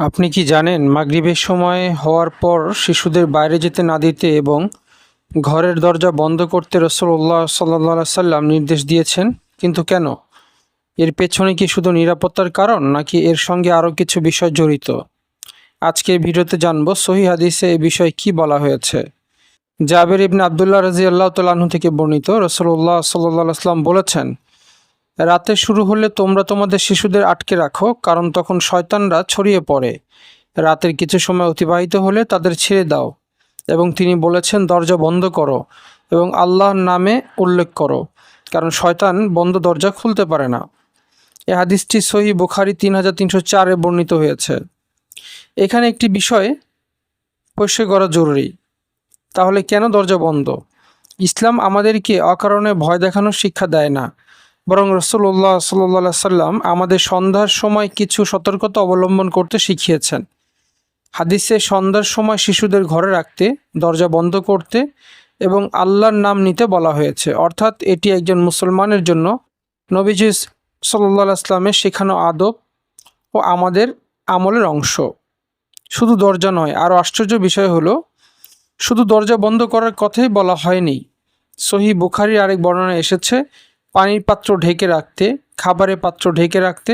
আপনি কি জানেন মাগরিবের সময় হওয়ার পর শিশুদের বাইরে যেতে না দিতে এবং ঘরের দরজা বন্ধ করতে রাসূলুল্লাহ সাল্লাল্লাহু আলাইহি সাল্লাম নির্দেশ দিয়েছেন? কিন্তু কেন? এর পেছনে কি শুধু নিরাপত্তার কারণ নাকি এর সঙ্গে আরও কিছু বিষয় জড়িত? আজকের ভিডিওতে জানব সহিহ হাদিসে এই বিষয়ে কি বলা হয়েছে। জাবের ইবনে আবদুল্লাহ রাদিয়াল্লাহু তাআলা আনহু থেকে বর্ণিত, রাসূলুল্লাহ সাল্লাল্লাহু আলাইহি সাল্লাম বলেছেন, রাতে শুরু হলে তোমরা তোমাদের শিশুদের আটকে রাখো, কারণ তখন শয়তানরা ছড়িয়ে পড়ে। রাতের কিছু সময় অতিবাহিত হলে তাদের ছেড়ে দাও। এবং তিনি বলেছেন, দরজা বন্ধ করো এবং আল্লাহর নামে উল্লেখ করো, কারণ শয়তান বন্ধ দরজা খুলতে পারে না। এই হাদিসটি সহিহ বুখারী 3304-এ বর্ণিত হয়েছে। এখানে একটি বিষয় পরিষ্কার করা জরুরি। তাহলে কেন দরজা বন্ধ? ইসলাম আমাদেরকে অকারণে ভয় দেখানোর শিক্ষা দেয় না, বরং রাসূলুল্লাহ সাল্লাল্লাহু আলাইহি সাল্লাম আমাদের সন্ধ্যার সময় কিছু সতর্কতা অবলম্বন করতে শিখিয়েছেন। হাদিসে সন্ধ্যার সময় শিশুদের ঘরে রাখতে, দরজা বন্ধ করতে এবং আল্লাহর নাম নিতে বলা হয়েছে, অর্থাৎ এটি একজন মুসলমানের জন্য নবীজি সাল্লাল্লাহু আলাইহি সাল্লামের শেখানো আদব ও আমাদের আমলের অংশ। শুধু দরজা নয়, আরও আশ্চর্য বিষয় হলো, শুধু দরজা বন্ধ করার কথাই বলা হয়নি। সহিহ বুখারীর আরেক বর্ণনায় এসেছে, পানির পাত্র ঢেকে রাখতে, খাবারের পাত্র ঢেকে রাখতে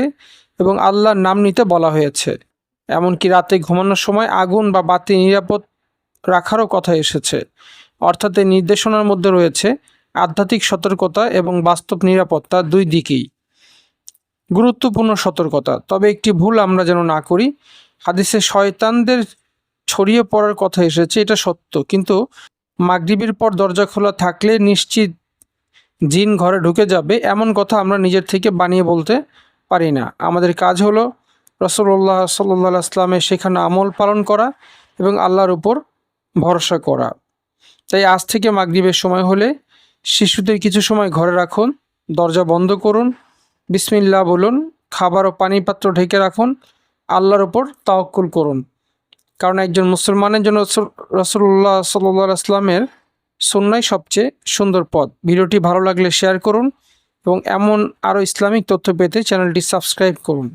এবং আল্লাহর নাম নিতে বলা হয়েছে। এমনকি রাতে ঘুমানোর সময় আগুন বা বাতি নিরাপদ রাখারও কথা এসেছে। অর্থাৎ এই নির্দেশনার মধ্যে রয়েছে আধ্যাত্মিক সতর্কতা এবং বাস্তব নিরাপত্তা, দুই দিকেই গুরুত্বপূর্ণ সতর্কতা। তবে একটি ভুল আমরা যেন না করি। হাদিসে শয়তানদের ছড়িয়ে পড়ার কথা এসেছে, এটা সত্য, কিন্তু মাগরিবের পর দরজা খোলা থাকলে নিশ্চিত জিন ঘরে ঢুকে যাবে এমন কথা আমরা নিজের থেকে বানিয়ে বলতে পারি না। আমাদের কাজ হলো রাসূলুল্লাহ সাল্লাল্লাহু আলাইহি ওয়াসাল্লামের শেখানো আমল পালন করা এবং আল্লাহর উপর ভরসা করা। তাই আজ থেকে মাগরিবের সময় হলে শিশুদের কিছু সময় ঘরে রাখুন, দরজা বন্ধ করুন, বিসমিল্লাহ বলুন, খাবার ও পানির পাত্র ঢেকে রাখুন, আল্লাহর উপর তাওয়াক্কুল করুন। কারণ একজন মুসলমানের জন্য রাসূলুল্লাহ সাল্লাল্লাহু আলাইহি ওয়াসাল্লামের সুন্নাহই সবচেয়ে সুন্দর পথ। ভিডিওটি ভালো লাগলে শেয়ার করুন এবং এমন আরও ইসলামিক তথ্য পেতে চ্যানেলটি সাবস্ক্রাইব করুন।